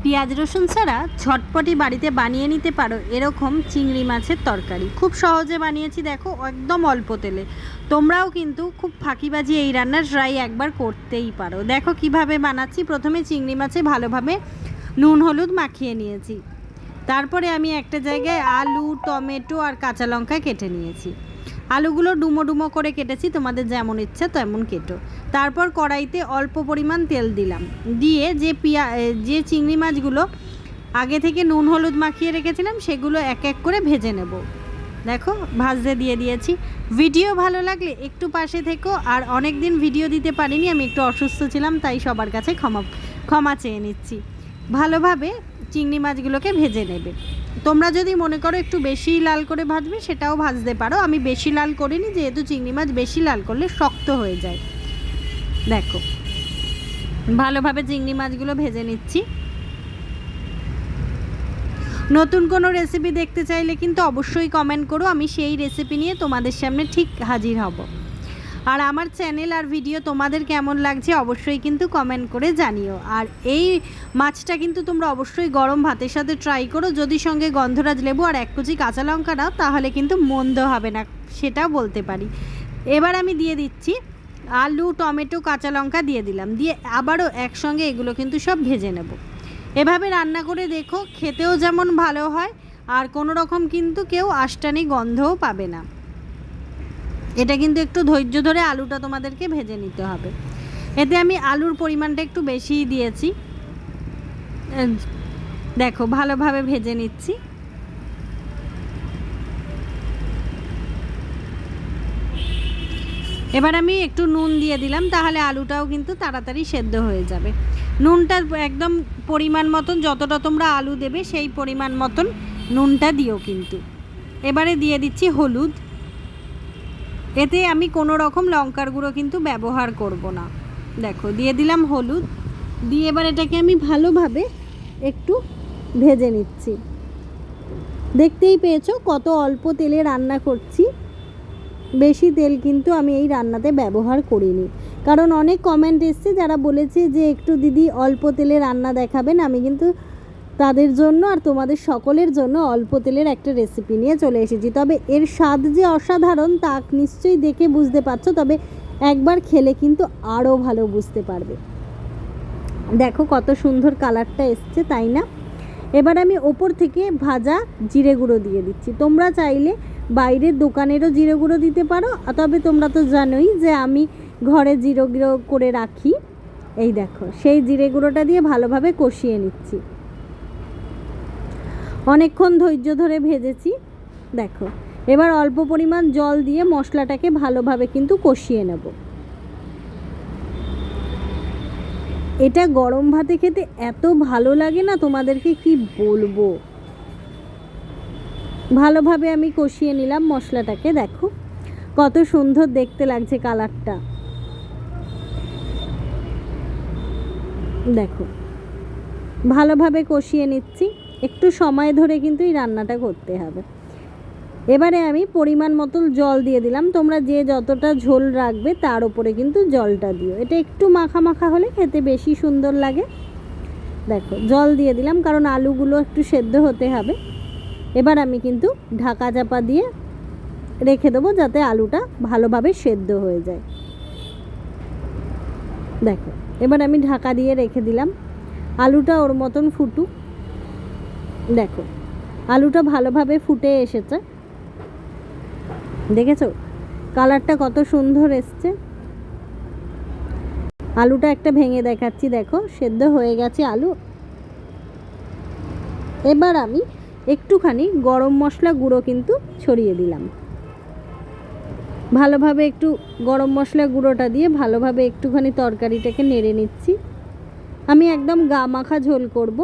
পেঁয়াজ রসুন ছাড়া ঝটপটি বাড়িতে বানিয়ে নিতে পারো এরকম চিংড়ি মাছের তরকারি। খুব সহজে বানিয়েছি, দেখো একদম অল্প তেলে। তোমরাও কিন্তু খুব ফাঁকিবাজি এই রান্নার ট্রাই একবার করতেই পারো। দেখো কিভাবে বানাচ্ছি। প্রথমে চিংড়ি মাছে ভালোভাবে নুন হলুদ মাখিয়ে নিয়েছি। তারপরে আমি একটা জায়গায় আলু, টমেটো আর কাঁচা লঙ্কা কেটে নিয়েছি। আলুগুলো ডুমো ডুমো করে কেটেছি, তোমাদের যেমন ইচ্ছা তেমন কেটো। তারপর কড়াইতে অল্প পরিমাণ তেল দিলাম, দিয়ে যে চিংড়ি মাছগুলো আগে থেকে নুন হলুদ মাখিয়ে রেখেছিলাম সেগুলো এক এক করে ভেজে নেব। দেখো ভাজতে দিয়ে দিয়েছি। ভিডিও ভালো লাগলে একটু পাশে থেকো। আর অনেক দিন ভিডিও দিতে পারিনি, আমি একটু অসুস্থ ছিলাম, তাই সবার কাছে ক্ষমা চেয়ে নিচ্ছি। ভালোভাবে চিংড়ি মাছগুলোকে ভেজে নেবে। তোমরা যদি মনে করো একটু বেশি লাল করে ভাজবে সেটাও ভাজতে পারো। আমি বেশি লাল করিনি, যেহেতু চিংড়ি মাছ বেশি লাল করলে শক্ত হয়ে যায়। দেখো ভালোভাবে চিংড়ি মাছগুলো ভেজে নিচ্ছি। নতুন কোনো রেসিপি দেখতে চাইলে কিন্তু অবশ্যই কমেন্ট করো, আমি সেই রেসিপি নিয়ে তোমাদের সামনে ঠিক হাজির হব। আর আমার চ্যানেল আর ভিডিও তোমাদের কেমন লাগছে অবশ্যই কিন্তু কমেন্ট করে জানিও। আর এই মাছটা কিন্তু তোমরা অবশ্যই গরম ভাতের সাথে ট্রাই করো। যদি সঙ্গে গন্ধরাজ লেবু আর এক কুচি কাঁচা লঙ্কা নাও তাহলে কিন্তু মন্দ হবে না, সেটাও বলতে পারি। এবার আমি দিয়ে দিচ্ছি আলু, টমেটো, কাঁচা লঙ্কা দিয়ে দিলাম, দিয়ে আবারও একসঙ্গে এগুলো কিন্তু সব ভেজে নেব। এভাবে রান্না করে দেখো, খেতেও যেমন ভালো হয় আর কোনো রকম কিন্তু কেউ আষ্টানি গন্ধও পাবে না। এটা কিন্তু একটু ধৈর্য ধরে আলুটা তোমাদেরকে ভেজে নিতে হবে। এতে আমি আলুর পরিমাণটা একটু বেশিই দিয়েছি। দেখো ভালোভাবে ভেজে নিচ্ছি। এবার আমি একটু নুন দিয়ে দিলাম, তাহলে আলুটাও কিন্তু তাড়াতাড়ি সেদ্ধ হয়ে যাবে। নুনটা একদম পরিমাণ মতন, যতটা তোমরা আলু দেবে সেই পরিমাণ মতন নুনটা দিও কিন্তু। এবারে দিয়ে দিচ্ছি হলুদ। এতে আমি কোনো রকম লঙ্কার গুঁড়ো কিন্তু ব্যবহার করব না। দেখো দিয়ে দিলাম হলুদ, দিয়ে এবার এটাকে আমি ভালোভাবে একটু ভেজে নিচ্ছি। দেখতেই পেয়েছো কত অল্প তেলে রান্না করছি। বেশি তেল কিন্তু আমি এই রান্নাতে ব্যবহার করিনি, কারণ অনেক কমেন্ট এসছে যারা বলেছে যে একটু দিদি অল্প তেলে রান্না দেখাবেন। আমি কিন্তু তাদের জন্য আর তোমাদের সকলের জন্য অল্প তেলের একটা রেসিপি নিয়ে চলে এসেছি। তবে এর স্বাদ যে অসাধারণ তা নিশ্চয়ই দেখে বুঝতে পারছো, তবে একবার খেলে কিন্তু আরও ভালো বুঝতে পারবে। দেখো কত সুন্দর কালারটা এসছে, তাই না? এবার আমি ওপর থেকে ভাজা জিরে গুঁড়ো দিয়ে দিচ্ছি। তোমরা চাইলে বাইরের দোকানেরও জিরে গুঁড়ো দিতে পারো, তবে তোমরা তো জানোই যে আমি ঘরে জিরে গুঁড়ো করে রাখি। এই দেখো সেই জিরে গুঁড়োটা দিয়ে ভালোভাবে কষিয়ে নিচ্ছি। অনেকক্ষণ ধৈর্য ধরে ভেজেছি। দেখো এবার অল্প পরিমাণ জল দিয়ে মশলাটাকে ভালোভাবে কিন্তু কষিয়ে নেব। এটা গরম ভাতে খেতে এত ভালো লাগে না, তোমাদেরকে কি বলবো। ভালোভাবে আমি কষিয়ে নিলাম মশলাটাকে। দেখো কত সুন্দর দেখতে লাগছে কালারটা। দেখো ভালোভাবে কষিয়ে নিচ্ছি। একটু সময় ধরে কিন্তু এই রান্নাটা করতে হবে। এবারে আমি পরিমাণ মতো জল দিয়ে দিলাম। তোমরা যে যতটা ঝোল রাখবে তার উপরে কিন্তু জলটা দিও। এটা একটু মাখা মাখা হলে খেতে বেশি সুন্দর লাগে। দেখো জল দিয়ে দিলাম, কারণ আলুগুলো একটু সেদ্ধ হতে হবে। এবার আমি কিন্তু ঢাকা চাপা দিয়ে রেখে দেবো, যাতে আলুটা ভালোভাবে সেদ্ধ হয়ে যায়। দেখো এবার আমি ঢাকা দিয়ে রেখে দিলাম। আলুটা ওর মতন ফুটুক। দেখো আলুটা ভালোভাবে ফুটে এসেছে, দেখেছো কালারটা কত সুন্দর এসছে। আলুটা একটা ভেঙে দেখাচ্ছি, দেখো সেদ্ধ হয়ে গেছে আলু। এবার আমি একটুখানি গরম মশলা গুঁড়ো কিন্তু ছড়িয়ে দিলাম। ভালোভাবে একটু গরম মশলা গুঁড়োটা দিয়ে ভালোভাবে একটুখানি তরকারিটাকে নেড়ে নিচ্ছি। আমি একদম গা মাখা ঝোল করব,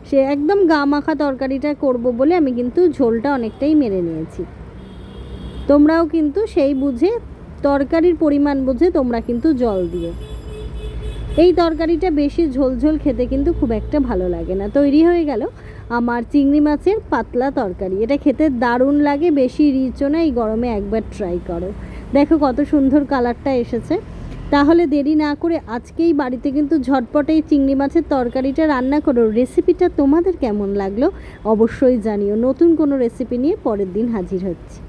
সে একদম গা মাখা তরকারিটা করব বলে আমি কিন্তু ঝোলটা অনেকটাই মেরে নিয়েছি। তোমরাও কিন্তু সেই বুঝে তরকারির পরিমাণ বুঝে তোমরা কিন্তু জল দিও। এই তরকারিটা বেশি ঝোল ঝোল খেতে কিন্তু খুব একটা ভালো লাগে না। তৈরি হয়ে গেল আমার চিংড়ি মাছের পাতলা তরকারি। এটা খেতে দারুণ লাগে, বেশি রিচও না। এই গরমে একবার ট্রাই করো। দেখো কত সুন্দর কালারটা এসেছে। তাহলে দেরি না করে আজকেই বাড়িতে কিন্তু ঝটপট এই চিংড়ি মাছের তরকারিটা রান্না করো। রেসিপিটা তোমাদের কেমন লাগলো অবশ্যই জানিও। নতুন কোনো রেসিপি নিয়ে পরের দিন হাজির হচ্ছি।